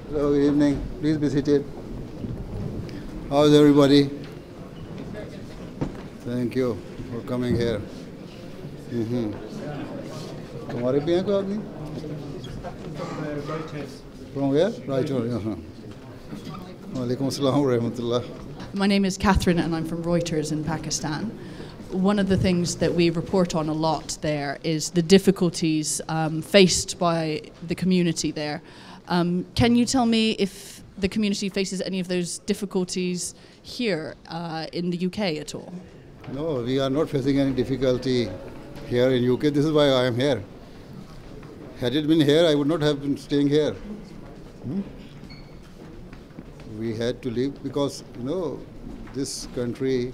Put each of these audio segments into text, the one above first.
Hello, good evening. Please be seated. How's everybody? Thank you for coming here. तुम्हारे भी हैं कोई आदमी? From where? Right. Walaikum assalam wa rahmatullah. My name is Catherine and I'm from Reuters in Pakistan. One of the things that we report on a lot there is the difficulties faced by the community there. Can you tell me if the community faces any of those difficulties here in the UK at all? No, we are not facing any difficulty here in UK. This is why I am here. Had it been here, I would not have been staying here. We had to leave because, this country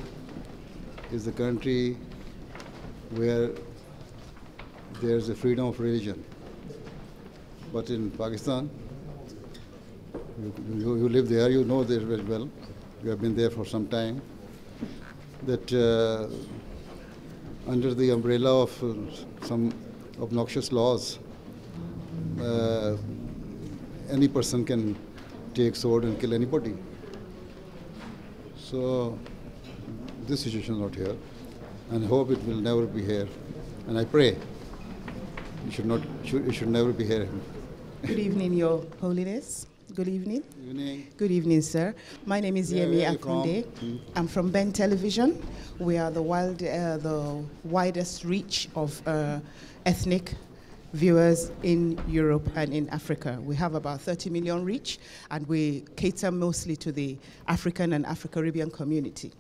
is the country where there's a freedom of religion. But in Pakistan, you live there, you know there very well. You have been there for some time. That under the umbrella of some obnoxious laws, any person can take sword and kill anybody. So this situation is not here, and I hope it will never be here. And I pray it should never be here. Good evening, Your Holiness. Good evening. Good evening. Good evening, sir. My name is Yemi Akunde. I'm from Ben Television. We are the widest reach of ethnic viewers in Europe and in Africa. We have about 30 million reach, and we cater mostly to the African and Afro-Caribbean community.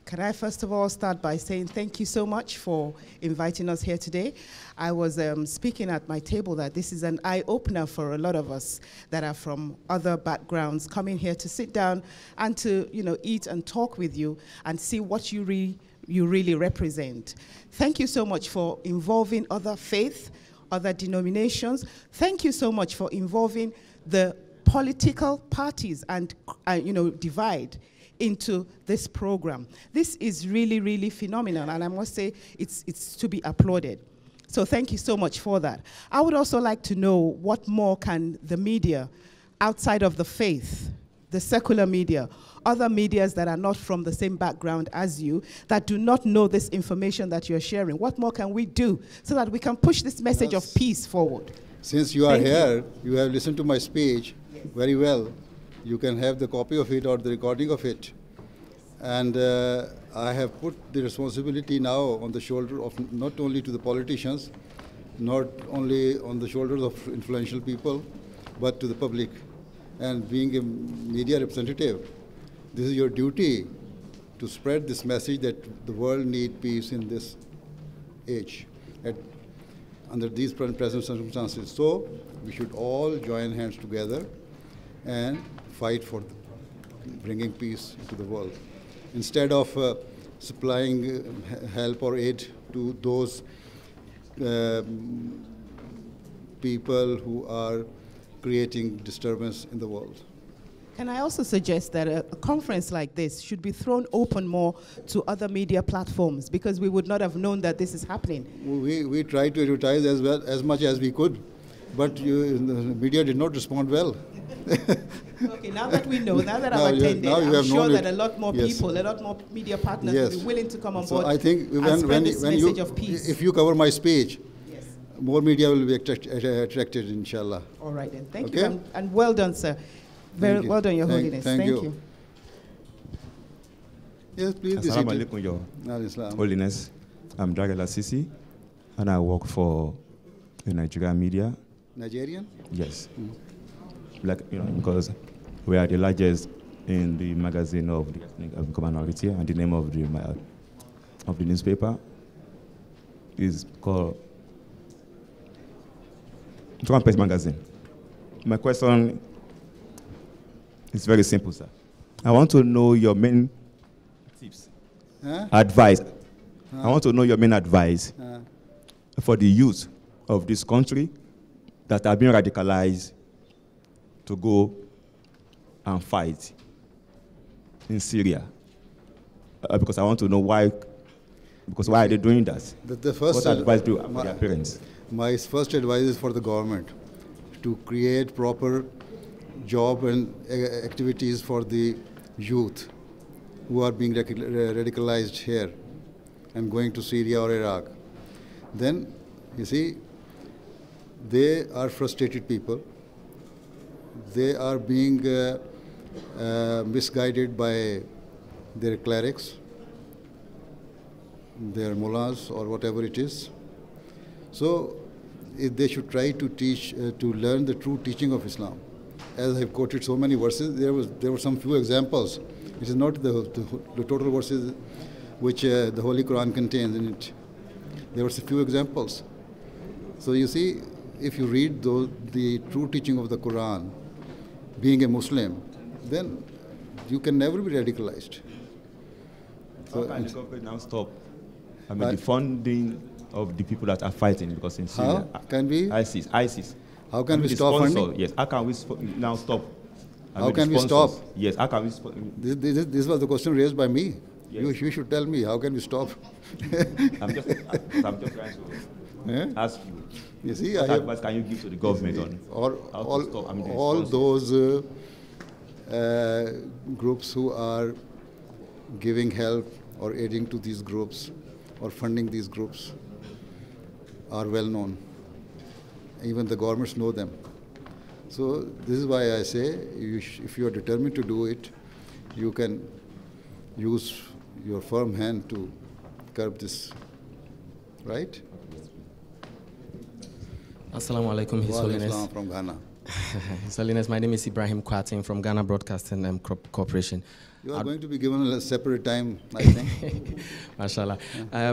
Can I first of all start by saying thank you so much for inviting us here today. I was speaking at my table that this is an eye-opener for a lot of us that are from other backgrounds, coming here to sit down and to eat and talk with you and see what you really represent. Thank you so much for involving other faiths, other denominations. Thank you so much for involving the political parties and divide into this program. This is really, really phenomenal, and I must say it's to be applauded. So thank you so much for that. I would also like to know what more can the media outside of the faith, the secular media, other medias that are not from the same background as you, that do not know this information that you're sharing, what more can we do so that we can push this message of peace forward? Since you are here, you have listened to my speech very well. You can have the copy of it or the recording of it. And I have put the responsibility now on the shoulder of not only to the politicians, not only on the shoulders of influential people, but to the public. And being a media representative, this is your duty to spread this message that the world needs peace in this age, under these present circumstances. So we should all join hands together and fight for bringing peace to the world. Instead of supplying help or aid to those people who are creating disturbance in the world. Can I also suggest that a conference like this should be thrown open more to other media platforms, because we would not have known that this is happening? We tried to advertise as much as we could, but the media did not respond well. Okay, now that we know, now that I've attended, I'm sure that a lot more people, a lot more media partners will be willing to come on board. So I think when of peace. If you cover my speech, more media will be attracted, inshallah. All right then, thank you, and well done, sir. Very well done, Your Holiness. Thank you. Yes, please. Assalamu alaikum, Your Holiness. I'm Dragala Sisi, and I work for the Nigerian media. Nigerian? Yes. Because we are the largest in the magazine of the ethnic minority, and the name of the newspaper is called Trumpet Magazine. My question is very simple, sir. I want to know your main tips, advice. I want to know your main advice for the youth of this country that are being radicalized to go and fight in Syria. Because I want to know why. Because why are they doing that? The first what advice do their parents? My first advice is for the government to create proper job and activities for the youth who are being radicalized here and going to Syria or Iraq, then you see they are frustrated people. They are being misguided by their clerics, their mullahs or whatever it is. So if they should try to teach, to learn the true teaching of Islam. As I've quoted so many verses, there were some few examples. It is not the total verses which the Holy Quran contains in it. There were a few examples. So you see, if you read the true teaching of the Quran, being a Muslim, then you can never be radicalized. How can the government now stop the funding of the people that are fighting? Because in Syria, how can we? ISIS. How can we stop funding? Yes. How can we now stop? How can we stop? Yes. How can we? This was the question raised by me. Yes. You should tell me, how can we stop? I'm just trying to ask you. You see, what advice can you give to the government on how to stop? All those groups who are giving help or aiding to these groups or funding these groups are well known. Even the governments know them. So this is why I say, if you are determined to do it, you can use your firm hand to curb this, right? Assalamu alaikum, His Holiness. From Ghana. His Holiness, my name is Ibrahim Kwating from Ghana Broadcasting Corporation. You are going to be given a separate time, I think. Mashallah.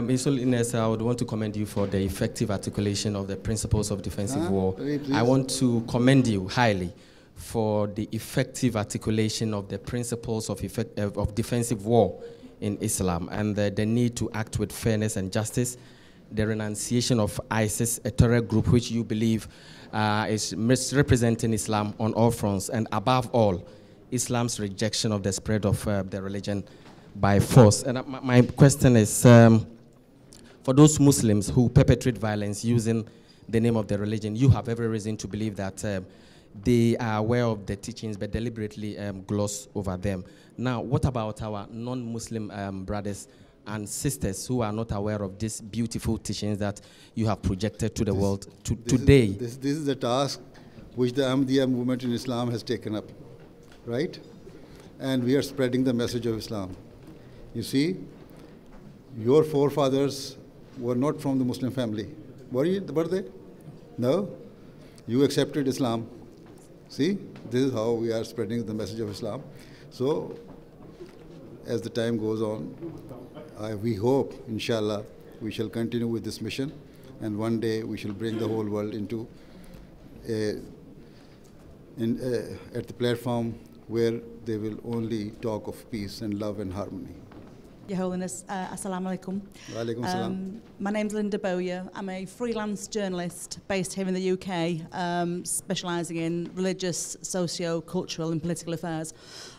His Holiness, I would want to commend you for the effective articulation of the principles of defensive war. I want to commend you highly for the effective articulation of the principles of defensive war in Islam and the need to act with fairness and justice, the renunciation of ISIS, a terror group which you believe is misrepresenting Islam on all fronts, and above all, Islam's rejection of the spread of the religion by force. And my question is, for those Muslims who perpetrate violence using the name of the religion, you have every reason to believe that they are aware of the teachings but deliberately gloss over them. Now, what about our non-Muslim brothers and sisters who are not aware of these beautiful teachings that you have projected to the world today? This is the task which the Ahmadiyya movement in Islam has taken up, right? And we are spreading the message of Islam. You see, your forefathers were not from the Muslim family. Were they? No? You accepted Islam. See, this is how we are spreading the message of Islam. So, as the time goes on, we hope, inshallah, we shall continue with this mission, and one day we shall bring the whole world into at the platform where they will only talk of peace and love and harmony. Your Holiness, Assalamu alaikum. Wa alaikum salam. My name's Linda Bowyer. I'm a freelance journalist based here in the UK, specialising in religious, socio-cultural and political affairs,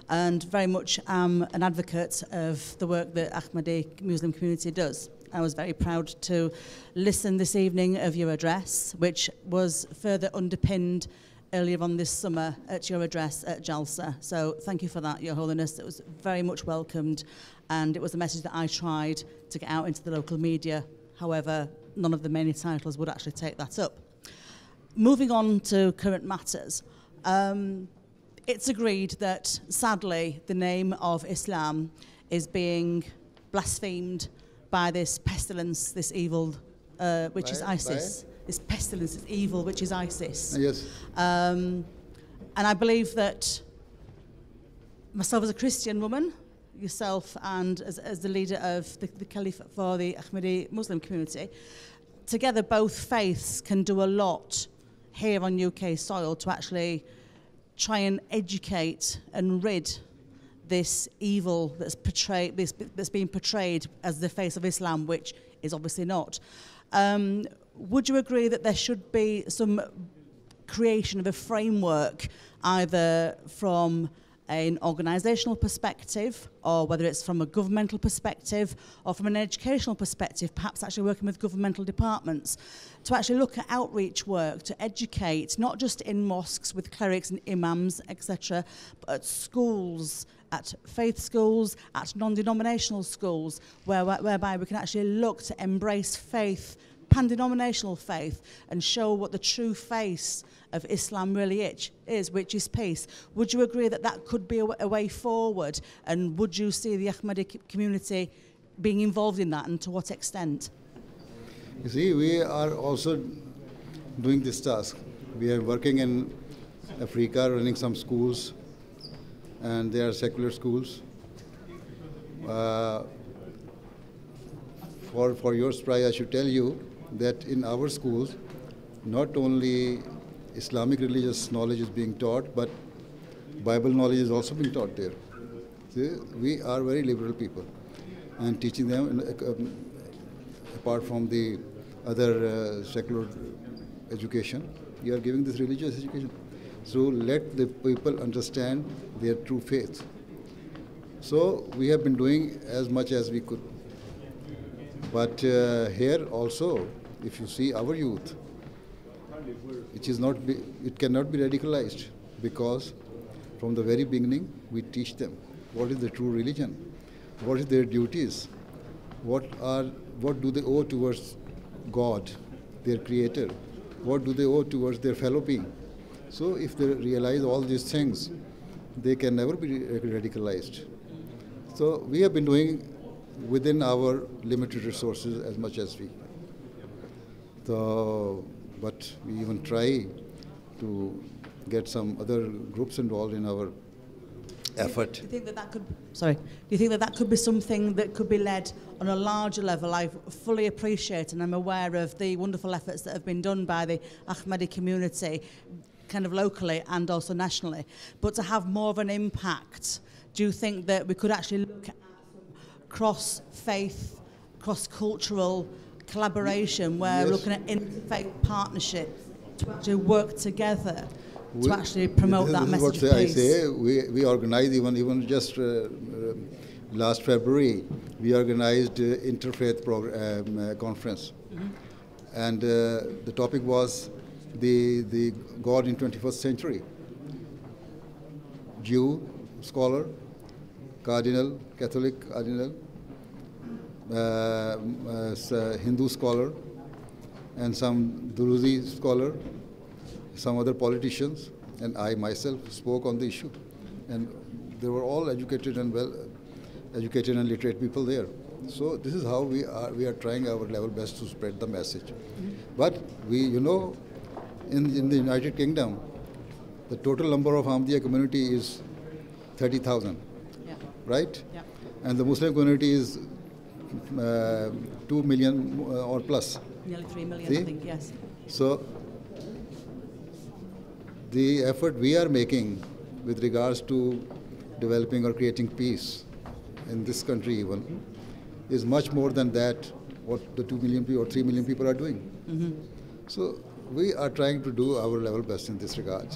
and very much am an advocate of the work that Ahmadi Muslim community does. I was very proud to listen this evening of your address, which was further underpinned earlier on this summer at your address at Jalsa. So thank you for that, Your Holiness. It was very much welcomed, and it was a message that I tried to get out into the local media. However, none of the many titles would actually take that up. Moving on to current matters, it's agreed that, sadly, the name of Islam is being blasphemed by this pestilence, this evil, which is ISIS. This pestilence, this evil, which is ISIS. Yes. And I believe that myself as a Christian woman, yourself and as the leader of the Caliph for the Ahmadi Muslim community, together both faiths can do a lot here on UK soil to actually try and educate and rid this evil that's portrayed, that's being portrayed as the face of Islam, which is obviously not. Would you agree that there should be some creation of a framework, either from an organisational perspective, or whether it's from a governmental perspective or from an educational perspective, perhaps actually working with governmental departments, to actually look at outreach work, to educate, not just in mosques with clerics and imams, etc., but at schools, at faith schools, at non-denominational schools, whereby we can actually look to embrace faith, pan-denominational faith, and show what the true face of Islam really is, which is peace. Would you agree that that could be a way forward, and would you see the Ahmadi community being involved in that, and to what extent? You see, we are also doing this task. We are working in Africa, running some schools, and they are secular schools. For your surprise, I should tell you that in our schools, not only Islamic religious knowledge is being taught, but Bible knowledge is also being taught there. See, we are very liberal people, and teaching them, apart from the other secular education, we are giving this religious education. So let the people understand their true faith. So we have been doing as much as we could. But here also, if you see our youth, it cannot be radicalized, because from the very beginning we teach them what is the true religion, what is their duties, what do they owe towards God, their creator, what do they owe towards their fellow being. So if they realize all these things, they can never be radicalized. So we have been doing within our limited resources as much as we can. So, but we even try to get some other groups involved in our effort. Do you think that could? Sorry. Do you think that could be something that could be led on a larger level? I fully appreciate, and I'm aware of the wonderful efforts that have been done by the Ahmadi community, kind of locally and also nationally. But to have more of an impact, do you think that we could actually look at cross-faith, cross-cultural collaboration, where we're looking at interfaith partnerships to actually work together to actually promote that message of peace? I say, we organized even just last February, we organized interfaith conference, and the topic was the God in 21st century. Jew scholar, cardinal, Catholic cardinal, Hindu scholar, and some Druzi scholar, some other politicians, and I myself spoke on the issue. And they were all educated and well-educated and literate people there. So this is how we are trying our level best to spread the message. But in the United Kingdom, the total number of Ahmadiyya community is 30,000, right? Yeah. And the Muslim community is 2 million or plus. Nearly 3 million, I think, yes. So the effort we are making with regards to developing or creating peace in this country even is much more than that what the 2 million people or 3 million people are doing. So we are trying to do our level best in this regard.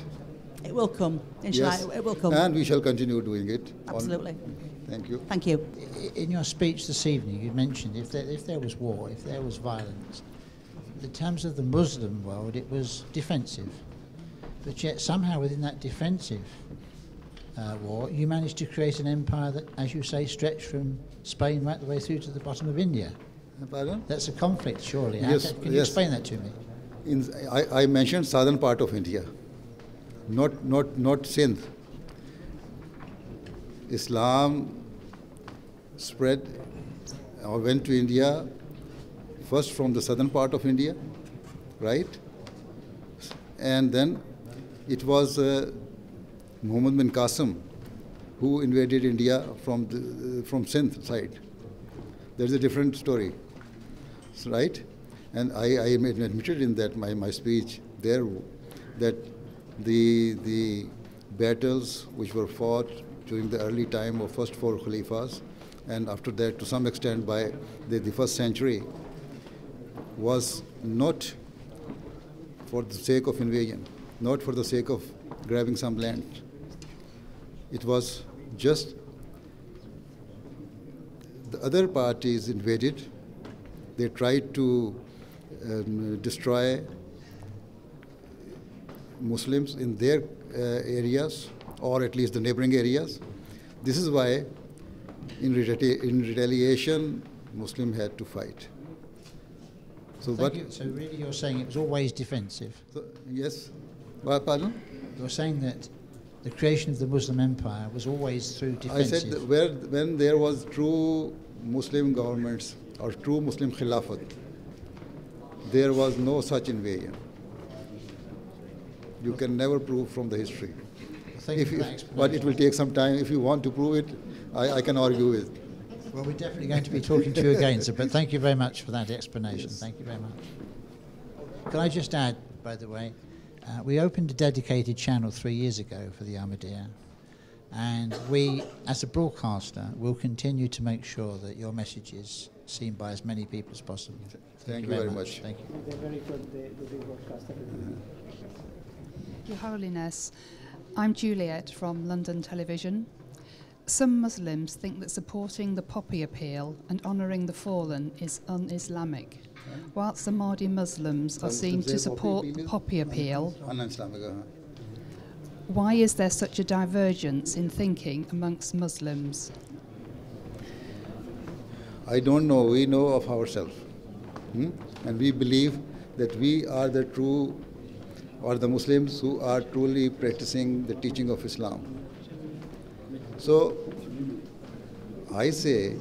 It will come, inshallah, yes. It will come. And we shall continue doing it. Absolutely. Thank you. Thank you. In your speech this evening, you mentioned if there was war, if there was violence, in terms of the Muslim world, it was defensive. But yet somehow within that defensive war, you managed to create an empire that, as you say, stretched from Spain right the way through to the bottom of India. Pardon? That's a conflict, surely. Yes. Can you explain that to me? I mentioned southern part of India, not Sindh. Islam spread or went to India first from the southern part of India, right? And then it was Muhammad bin Qasim who invaded India from Sindh side. There's a different story, right? And I admitted in that my speech there that the battles which were fought during the early time of first 4 Khalifas, and after that to some extent by the 1st century, was not for the sake of invasion, not for the sake of grabbing some land. It was just the other parties invaded. They tried to destroy Muslims in their areas, or at least the neighboring areas. This is why, in retaliation, Muslim had to fight. So, so really you're saying it was always defensive? So, yes. Pardon? You're saying that the creation of the Muslim empire was always through defensive? I said that when there was true Muslim governments or true Muslim Khilafat, there was no such invasion. You can never prove from the history. But it will take some time. If you want to prove it, I can argue with. Well, we're definitely going to be talking to you again, sir, but thank you very much for that explanation. Yes. Thank you very much. Can I just add, by the way, we opened a dedicated channel 3 years ago for the Ahmadiyya, and we, as a broadcaster, will continue to make sure that your message is seen by as many people as possible. Thank you very much. Thank you. They're very good, the broadcaster. Your Holiness, I'm Juliet from London Television. Some Muslims think that supporting the Poppy Appeal and honouring the fallen is un-Islamic, whilst the Mahdi Muslims are seen to support the Poppy Appeal. Why is there such a divergence in thinking amongst Muslims? I don't know. We know of ourselves. And we believe that we are the true, or the Muslims who are truly practicing the teaching of Islam. So, I say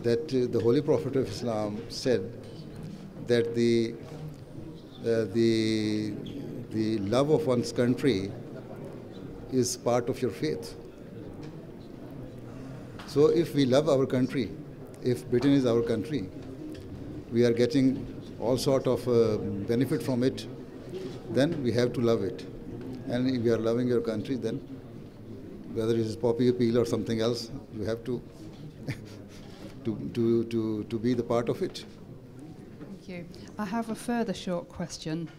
that the Holy Prophet of Islam said that the love of one's country is part of your faith. So, if we love our country, if Britain is our country, we are getting all sort of benefit from it, then we have to love it. And if we are loving your country, then whether it is Poppy Appeal or something else, you have to to be the part of it. Thank you. I have a further short question.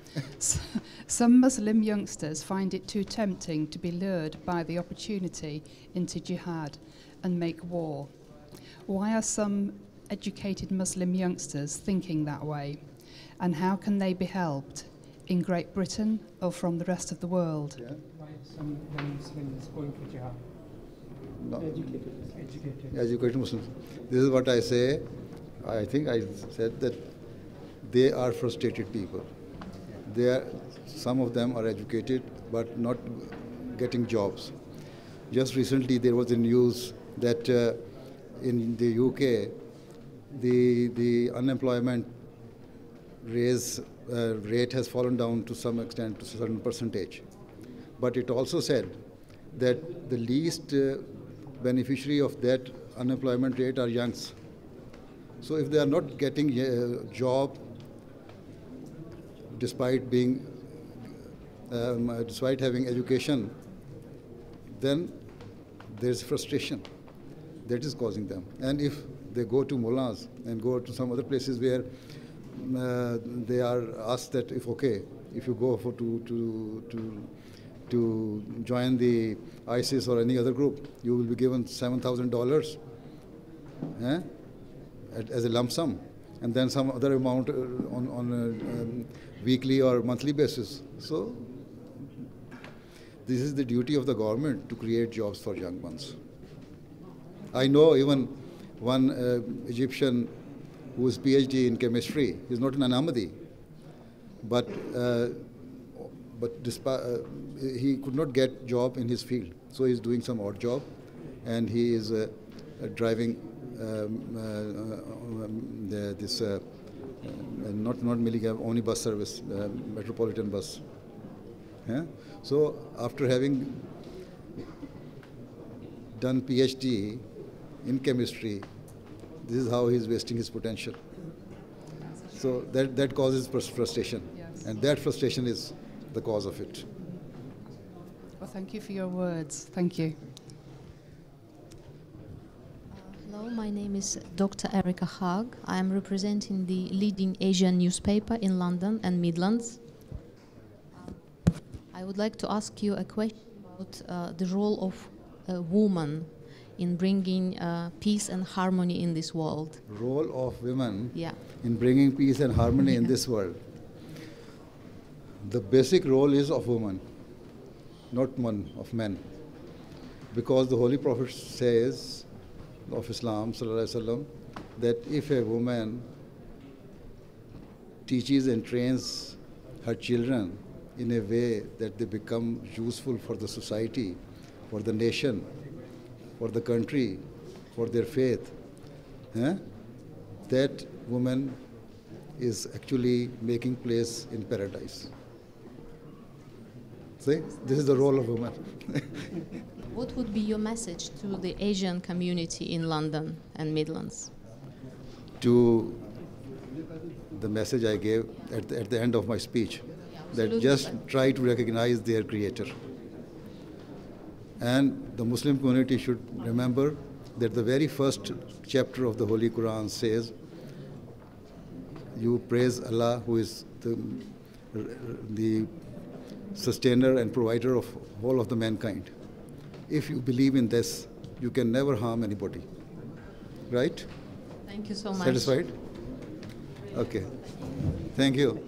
Some Muslim youngsters find it too tempting to be lured by the opportunity into jihad and make war. Why are some educated Muslim youngsters thinking that way? And how can they be helped in Great Britain or from the rest of the world? Yeah. Why some Muslims going to jihad? No. Educated. Educated Muslims. This is what I say. I think I said that they are frustrated people. Some of them are educated but not getting jobs. Just recently there was a news that in the UK the unemployment rate has fallen down to some extent, to a certain percentage. But it also said that the least beneficiary of that unemployment rate are youngs. So if they are not getting a job despite being, despite having education, then there's frustration that is causing them. And if they go to mullahs and go to some other places where they are asked that if you go for to join the ISIS or any other group, you will be given $7,000 as a lump sum, and then some other amount on a weekly or monthly basis. So this is the duty of the government to create jobs for young ones. I know even one Egyptian who is PhD in chemistry. He's not an Ahmadi, but he could not get job in his field, so he's doing some odd job, and he is driving this not millicab, only bus service, metropolitan bus. Yeah? So after having done PhD in chemistry, this is how he's wasting his potential. So that causes frustration, yes. And that frustration is the cause of it. Well, thank you for your words. Thank you. Hello, my name is Dr. Erica Haag. I am representing the leading Asian newspaper in London and Midlands. I would like to ask you a question about The role of a woman in bringing peace and harmony in this world. Role of women Yeah. in bringing peace and harmony in this world. The basic role is of woman, not one of men. Because the Holy Prophet says of Islam, sallallahu alaihi wasallam, that if a woman teaches and trains her children in a way that they become useful for the society, for the nation, for the country, for their faith, that woman is actually making place in paradise. See, this is the role of woman. What would be your message to the Asian community in London and Midlands? To the message I gave at the end of my speech, that just try to recognize their creator. And the Muslim community should remember that the very first chapter of the Holy Quran says, you praise Allah, who is the sustainer and provider of all of the mankind. If you believe in this, you can never harm anybody. Right? Thank you so much. Satisfied? Okay. Thank you.